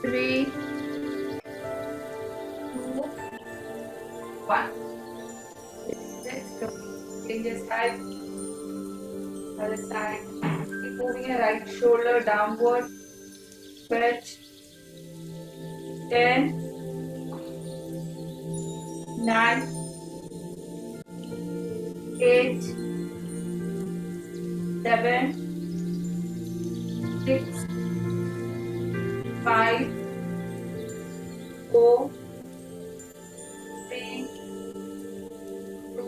3, 2, 1. Let's go. Change your side, other side. Keep moving your right shoulder downward. Stretch. 10, 9, 8, 7, 6, 5, 4, 3, 2,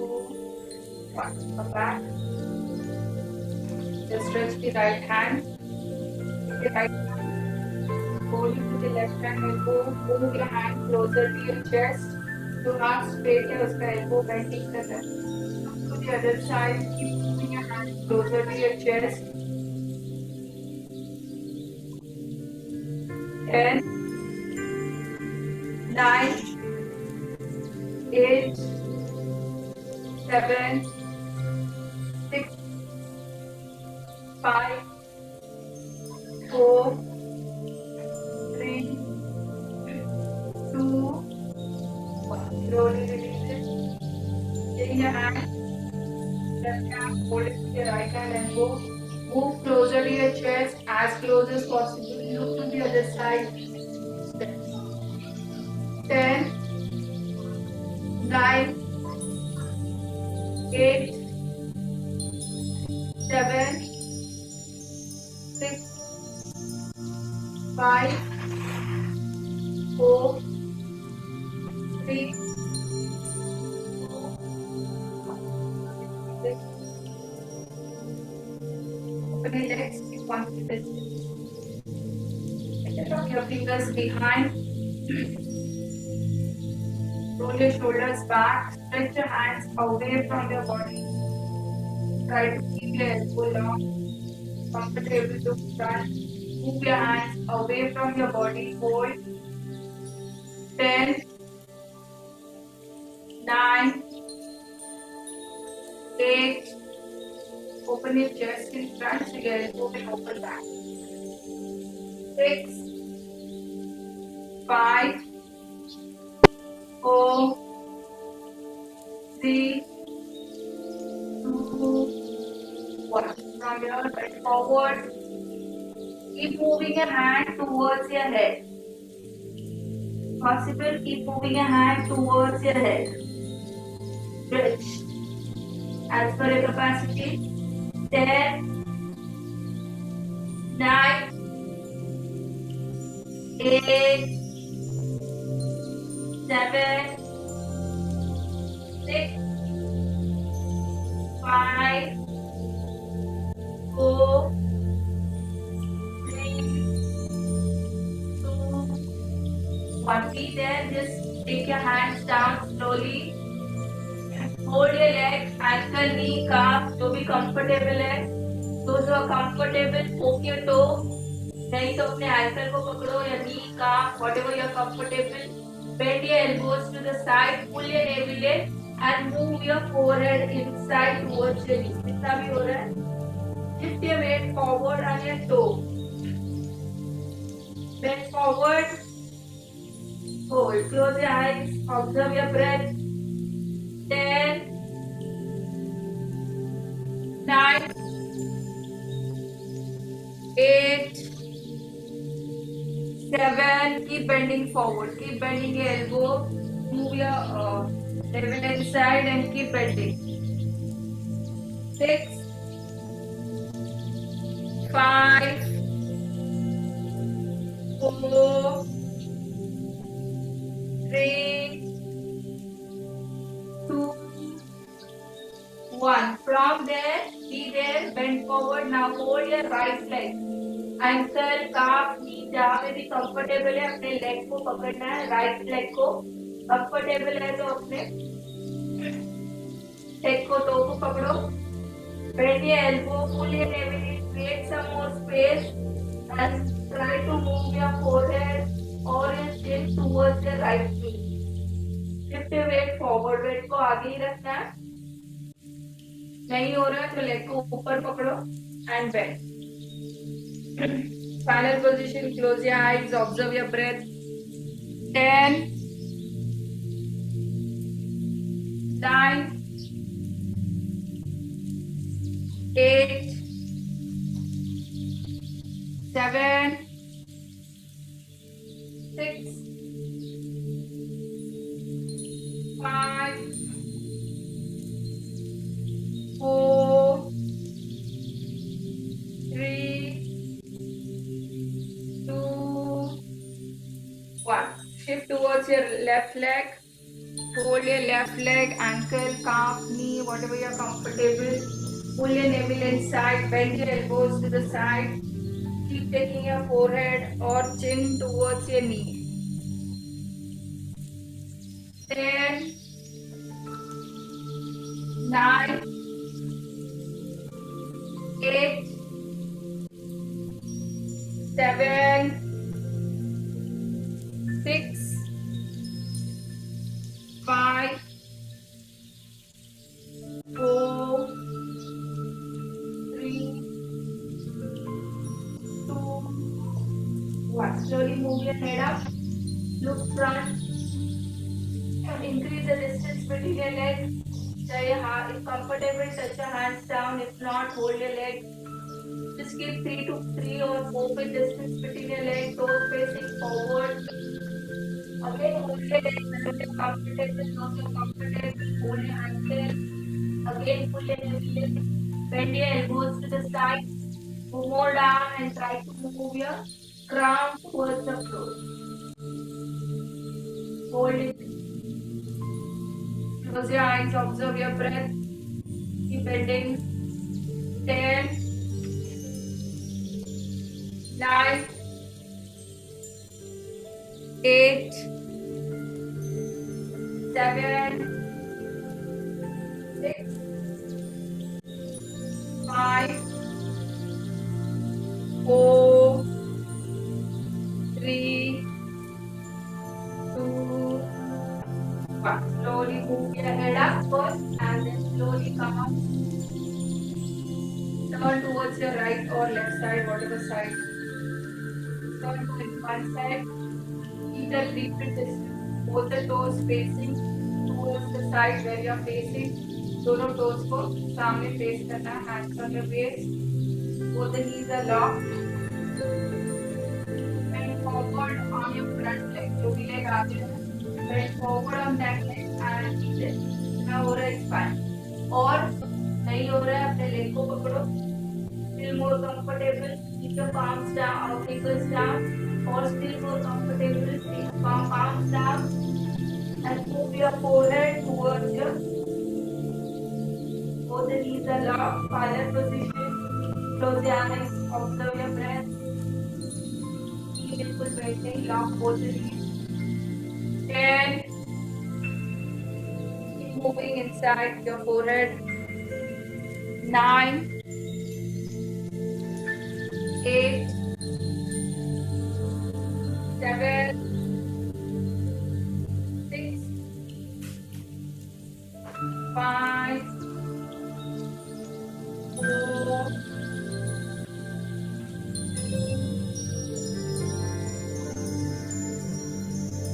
1. Come back. Just stretch the right hand. The right hand. Hold it to the left hand elbow. Move your hand closer to your chest. तो हाथ straight है उसका elbow bending कर रहा है. To the other side, keep moving your hand closer to your chest. 10, 9, 8, 7, 6, 5, 4, 3, 2, 1. Slowly release it. Take your hand, left hand, hold it with your right hand elbow. Move closer to your chest as close as possible. Look to the other side. 10, 9, 8, 7, 6, 5, 4, 3, 2, 1. Open your legs, keep confident. Drop your fingers behind. Roll your shoulders back. Stretch your hands away from your body. Try to keep your elbow long. Comfortable to front. Move your hands away from your body. Hold. 10, 9, 8. Open your chest in front so your elbow can open back. 6, 5, 4, 3, 2, 1. From here, bend forward. Keep moving your hand towards your head. Possible, keep moving your hand towards your head. Stretch. As per your capacity. 10, 9, 8, 7, 6, 5, 4, 3, 2, 1. Be there. Just take your hands down slowly. Hold your legs, ankle, knee, calf, जो भी comfortable है. Those who are comfortable, poke your toe. नहीं तो अपने ankle को पकड़ो या knee, calf, whatever you are comfortable. Bend your elbows to the side, pull your navel in, and move your forehead inside towards your knee. कितना भी हो रहा है. Lift your weight forward on your toe. Bend forward. Hold. Close your eyes. Observe your breath. 10, 9, 8, 7. Keep bending forward. Keep bending your elbow. Move your navel inside and keep bending. 6, 5, 4, 3, 2, 1. From there, be there, bend forward. Now hold your right leg. Ankle, calf, knee, जहाँ पे भी comfortable है अपने leg को पकड़ना है. Right leg को comfortable है तो अपने leg को toe को पकड़ो. Bend your elbow, pull your navel in, create some more space, and try to move your forehead or your chin towards your right knee. Lift your weight forward. Weight को आगे ही रखना है. नहीं हो रहा है तो लेग को ऊपर पकड़ो and bend. Final position, close your eyes, observe your breath. 10, 9, 8, 7, 6, 5, 4, 3, 2, 1. Shift towards your left leg. Hold your left leg, ankle, calf, knee, whatever you're comfortable. Pull your navel inside, bend your elbows to the side. Keep taking your forehead or chin towards your knee. 10, 9, 8, 7, 6, 5, 4, 3, 2, 1. Slowly move your head up. Look front. Increase the distance between your legs. If comfortable, touch your hands down. If not, hold your leg. Just keep 3 or 4 feet distance between your legs, toes facing forward. Again, hold your leg whenever you're comfortable. Not you're comfortable, hold your ankle. Again, pull your leg. Bend your elbows to the side. Move more down and try to move your crown towards the floor. Hold it. Close your eyes, observe your breath. Keep bending. 10, 9, 8, 7, 6, 5, 4, 3, 2, 1. Slowly move your head up first and then slowly come up. Turn towards your right or left side, whatever side. Turn to one side. Keep the 3 feet distance. Both the toes facing towards the side where you are facing. दोनों toes को सामने face करना. Hands on your waist. Both the knees are locked. Bend forward on your front leg. जो भी leg आगे है. Bend forward on that leg and keep it. ना हो रहा है expand. और नहीं हो रहा है अपने leg को पकड़ो. Feel more comfortable. Keep your palms down or fingers down. Or still more comfortable. Keep palms down and move your forehead towards your. Both the knees are locked. Final position. Close your eyes. Observe your breath. Keep it bending. Lock both the knees. 10. Keep moving inside your forehead. 9, 8, 7, 6, 5, 4,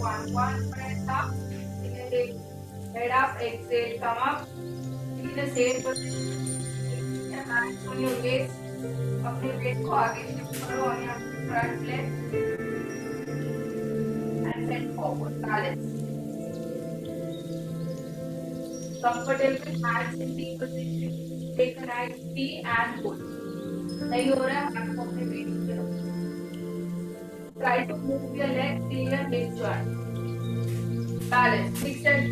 1. One breath up. Inhale, head up. Exhale, come up. Be the same position. Keep your hands on your waist. अपने wait को आगे shift करो on your front leg and bend forward. Balance. Comfortable hands in deep position. Take a nice tea and pull. नहीं हो रहा है हाथ को अपने वेट पे रखो. Try to move your leg till your hip joint. Balance. Fix and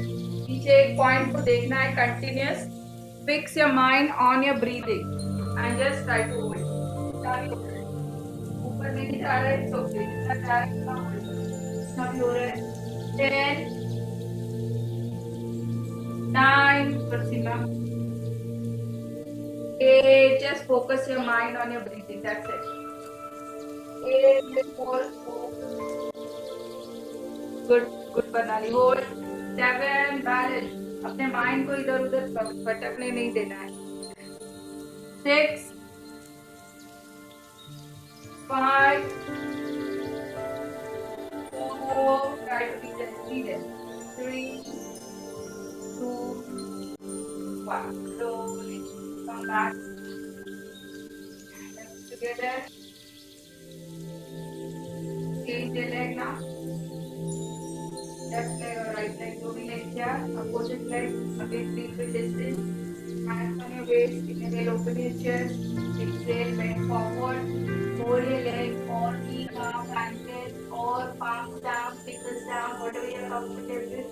नीचे एक point को देखना है continuous. Fix your mind on your breathing and just try to hold. ऊपर नहीं जा रहा है तो जितना जा रहा है उतना होल्ड. हो रहा है 10, 9, Pratima. 8. Just focus your mind on your breathing. That's it. 8, 4, 4. Good Banali. Hold. 7. Balance. अपने माइंड को इधर उधर भटकने नहीं देना है. 6, 5, 4, try to be there. 3, 2, 1. Slowly come back. Legs together. Change the leg now. Left leg or right leg, जो भी leg किया, opposite leg, again little bit distance. Hands on your waist, inhale, open your chest, exhale, bend forward, hold your leg or knee up, ankle or palms down, fingers down, whatever you're comfortable with.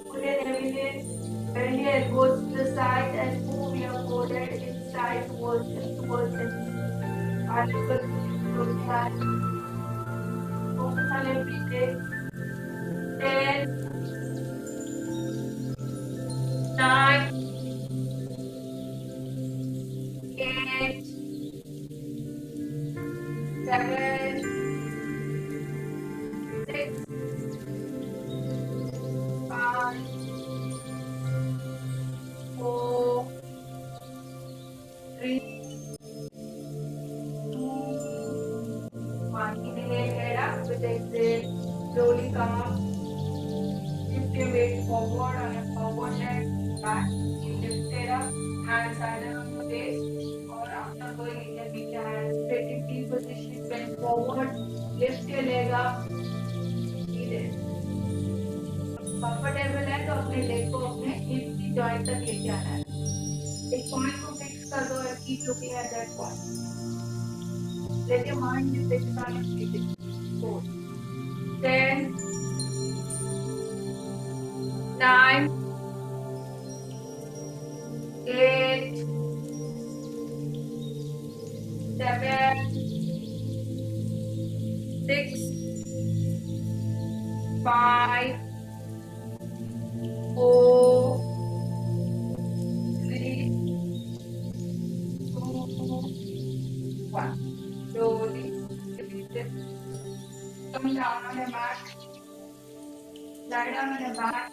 Pull your heaviness, bend your elbows to the side and move your forehead inside towards the knee. Eyelids will close your eyes. Focus on your breathing. 10, 9, 8, 7, 6, 5, 4, 3, 2, 1. Inhale, head up with exhale. Slowly come up. Shift your weight forward on your forward leg. Back. You lift it up. Hands either on the waist or after going in your big hands. Straight in T position. Bend forward. Lift your leg up. Be there. Comfortable है तो अपने leg को अपने hip की joint तक लेके आना है. एक पॉइंट को फिक्स कर दो और keep looking at that point. Let your mind be fixed on your breathing. 4, 10, 9, 8, 7, 6, 5, 4, 3, 2, 1. Slowly release it. Come down on your mat. Lie down on your mat.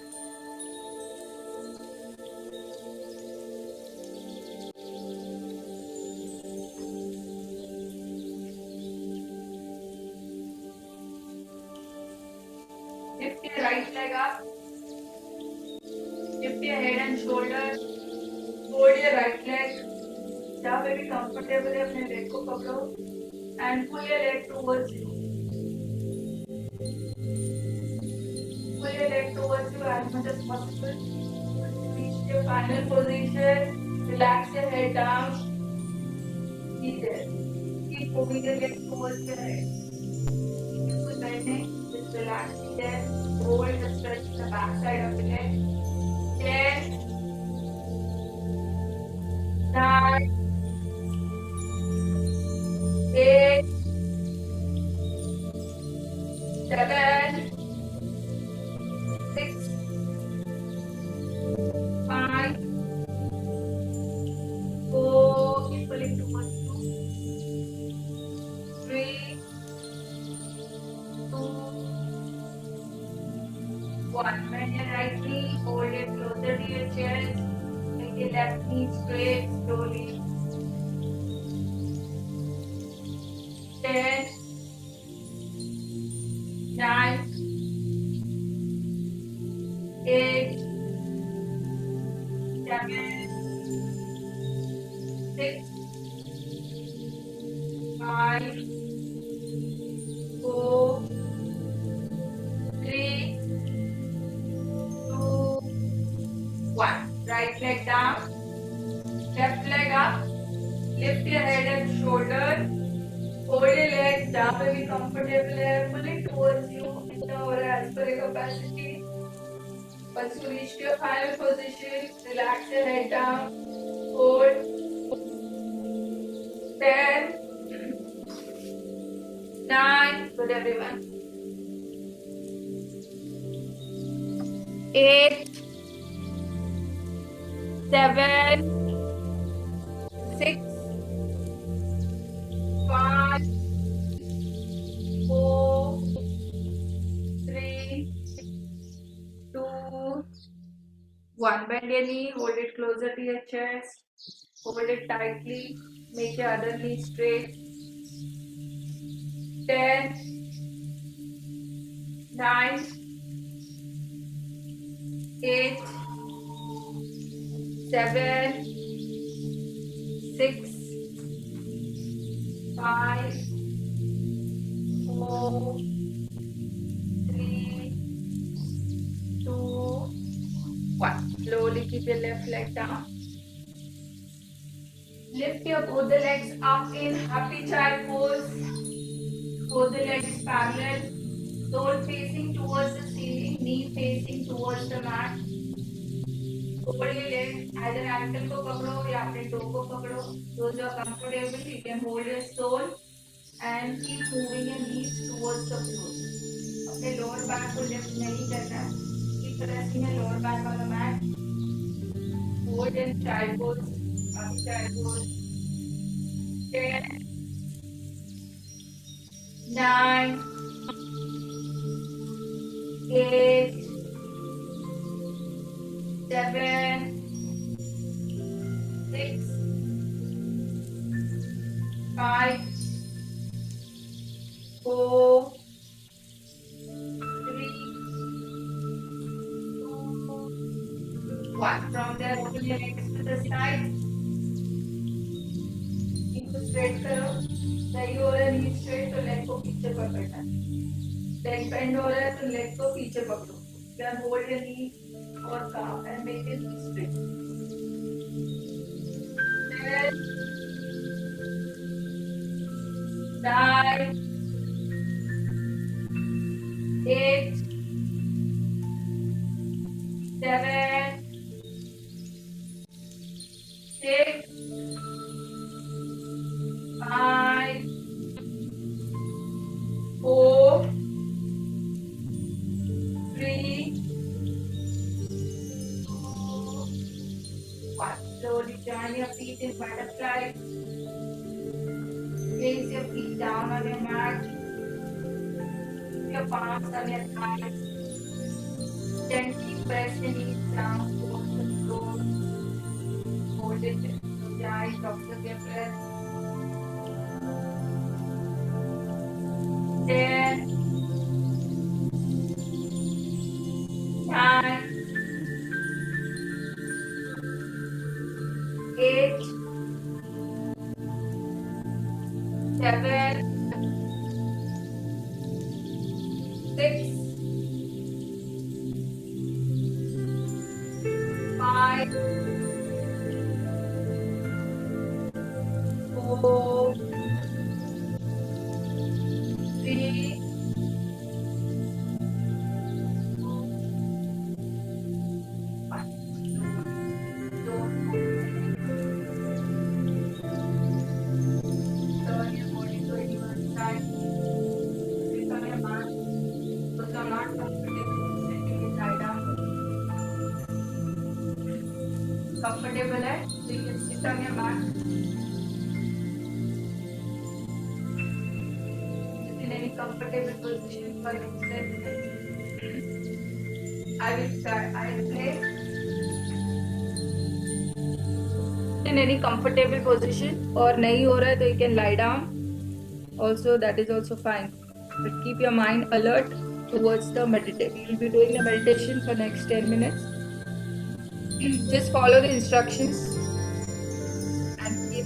Lift your right leg up. Lift your head and shoulders. Hold your right leg. जहाँ पे भी comfortable है अपने leg को पकड़ो and pull your leg towards you. Pull your leg towards you as much as possible. Reach your final position. Relax your head down. Be there. Keep moving your leg towards your head. Keep bending. Just relax there. Hold and stretch the back side of the leg. 10, 9, 8, 7, 6, 5, 4, keep pulling towards you. 3, 2, 1. Bend your right knee, hold it closer to your chest. Make your left knee straight slowly. 10, 9, 8, 7, 6, 5, 4, 3, 2, 1. Right leg down, left leg up. Lift your head and shoulders. Hold your legs जहाँ पे भी comfortable है. Pull it towards you. जितना हो रहा है as per your capacity. Once you reach your final position, relax your head down. Hold. 10, 9, good everyone. 8, 7, 6, 5, 4, 3, 2, 1. Bend your knee, hold it closer to your chest. Hold it tightly. Make your other knee straight. 10, 9, 8, 7, 6, 5, 4, 3, 2, 1. Slowly keep your left leg down. Lift your both the legs up in happy child pose. Both the legs parallel. Toe facing towards the ceiling, knee facing towards the mat. Hold your leg, either ankle को पकड़ो या अपने toe को पकड़ो. Those who are comfortable, you can hold your sole and keep moving your knees towards the floor. अपने lower back को lift नहीं करना है. Keep pressing your lower back on the mat. Hold in child pose, happy child pose. 10, 9, 8, 7, 6, 5, 4, 3, 2, 1. From there, open your legs to the side. इनको straight करो. सही हो रहा है knee straight तो leg को पीछे पकड़ना है. Leg bend हो रहा है तो leg को पीछे पकड़ो. Then hold your knee or calf and make it straight. 10, 9, 8, 7, 6, 5, 4, 3, 2, 1. Slowly join your feet in butterfly. Place your feet down on your mat. Keep your palms on your thighs. Gently press your knees down towards the floor. Hold it. Close your eyes. Observe your breath. 10, 9, 8, 7, 6, 5, 4, 3, 1. Don't turn your body to any one side. Sit on your mat. Those are not comfortable. Sit in lie down. Comfortable है so you can sit on your mat. Sit in any comfortable position for next 10 minutes. I will start. I will play. In any comfortable position or नहीं हो रहा है तो you can lie down. Also that is also fine. But keep your mind alert towards the meditation. We will be doing the meditation for next 10 minutes. Just follow the instructions and keep.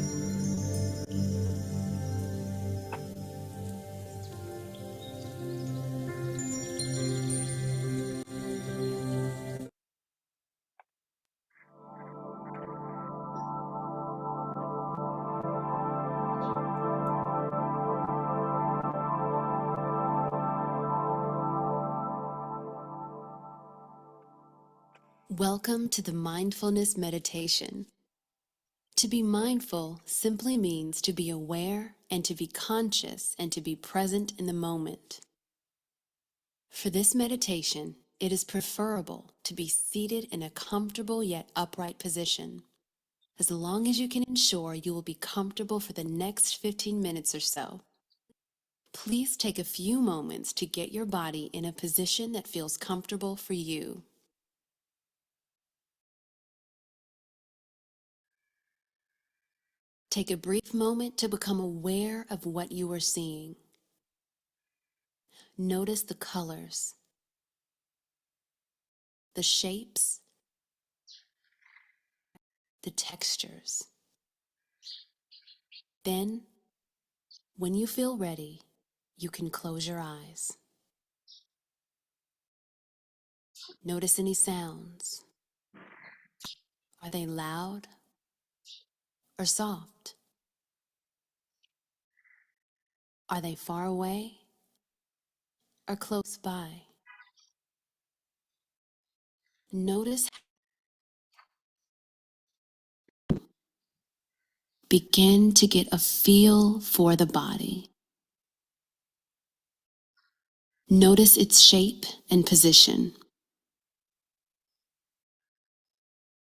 Welcome to the Mindfulness Meditation. To be mindful simply means to be aware and to be conscious and to be present in the moment. For this meditation, it is preferable to be seated in a comfortable yet upright position, as long as you can ensure you will be comfortable for the next 15 minutes or so. Please take a few moments to get your body in a position that feels comfortable for you. Take a brief moment to become aware of what you are seeing. Notice the colors, the shapes, the textures. Then, when you feel ready, you can close your eyes. Notice any sounds. Are they loud or soft? Are they far away or close by? Notice, begin to get a feel for the body. Notice its shape and position.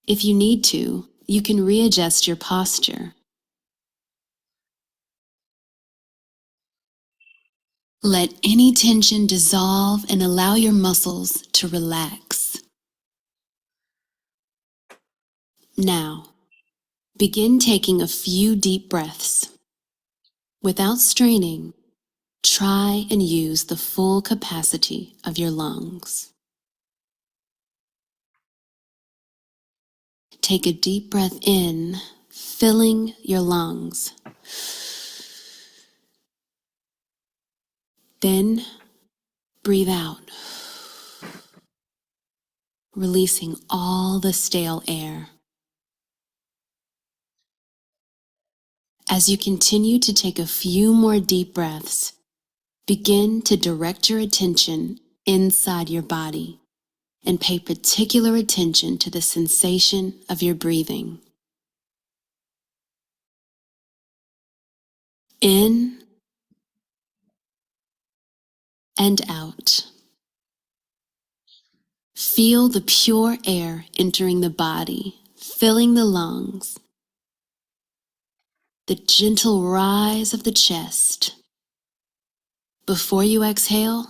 If you need to, you can readjust your posture. Let any tension dissolve and allow your muscles to relax. Now, begin taking a few deep breaths. Without straining, try and use the full capacity of your lungs. Take a deep breath in, filling your lungs. Then breathe out, releasing all the stale air. As you continue to take a few more deep breaths, begin to direct your attention inside your body and pay particular attention to the sensation of your breathing. In and out. Feel the pure air entering the body, filling the lungs. The gentle rise of the chest. Before you exhale,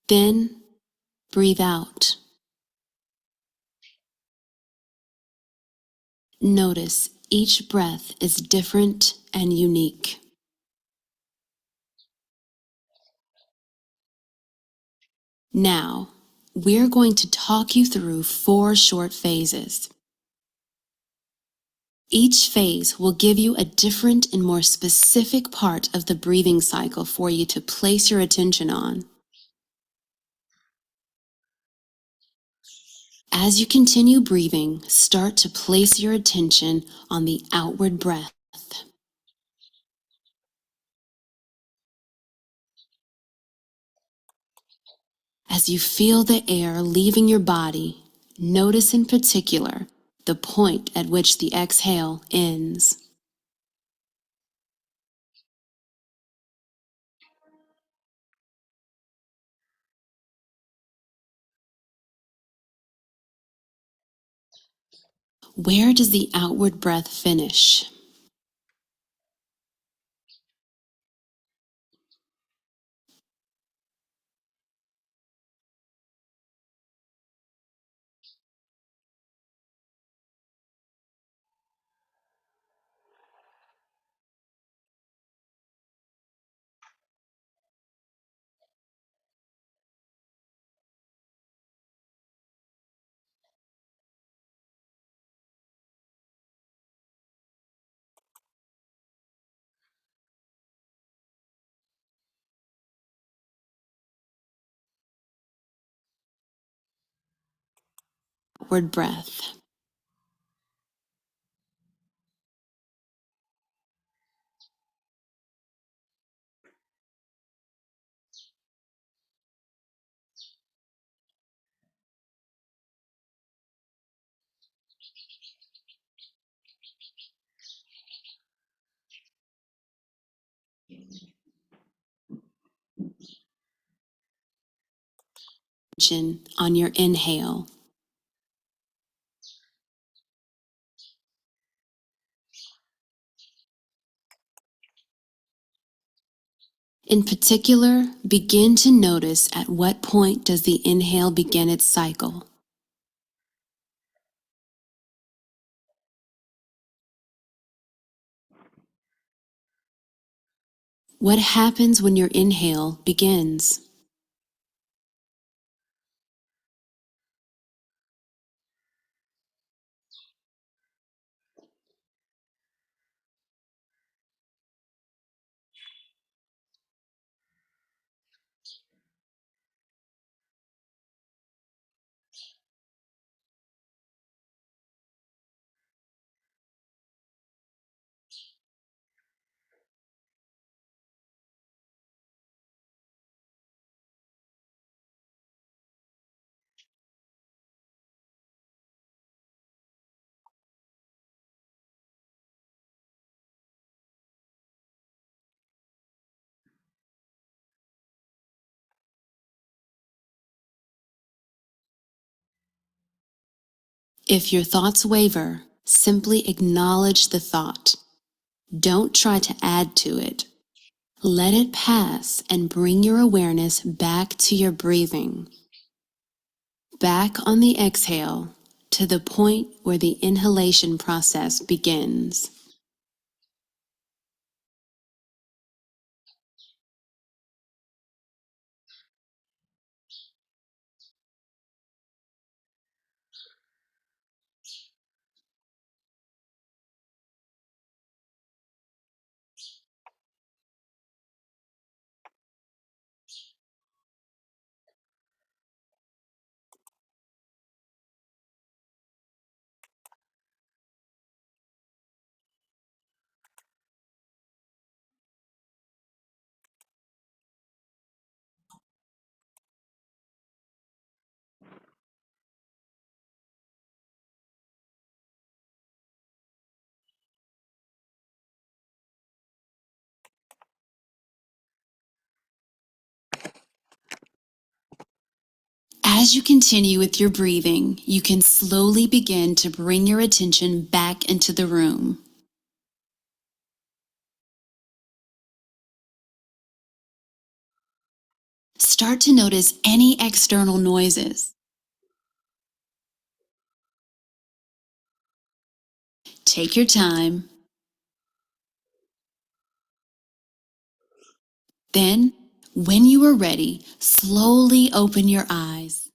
then breathe out. Notice each breath is different and unique. Now, we're going to talk you through 4 short phases. Each phase will give you a different and more specific part of the breathing cycle for you to place your attention on. As you continue breathing, start to place your attention on the outward breath. As you feel the air leaving your body, notice in particular the point at which the exhale ends. Where does the outward breath finish? Outward breath. Attention on your inhale. In particular, begin to notice at what point does the inhale begin its cycle. What happens when your inhale begins? If your thoughts waver, simply acknowledge the thought. Don't try to add to it. Let it pass and bring your awareness back to your breathing. Back on the exhale to the point where the inhalation process begins. As you continue with your breathing, you can slowly begin to bring your attention back into the room. Start to notice any external noises. Take your time. Then, when you are ready, slowly open your eyes.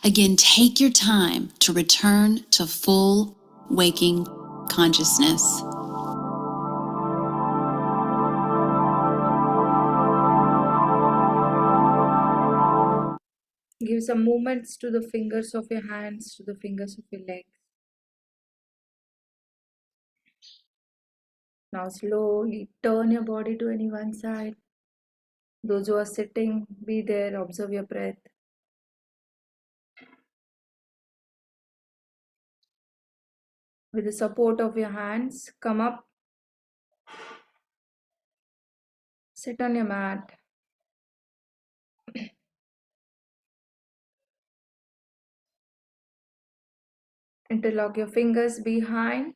Again, take your time to return to full waking consciousness. Give some movements to the fingers of your hands, to the fingers of your legs. Now slowly turn your body to any one side. Those who are sitting, be there, observe your breath. With the support of your hands, come up, sit on your mat. Interlock your fingers behind.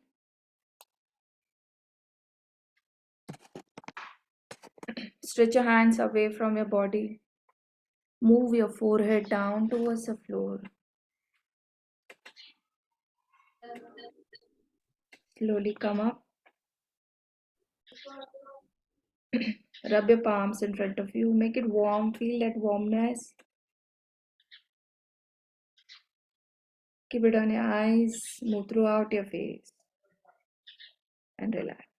Stretch your hands away from your body. Move your forehead down towards the floor. Slowly come up. Rub your palms in front of you. Make it warm. Feel that warmness. Keep it on your eyes. Move throughout your face. And relax.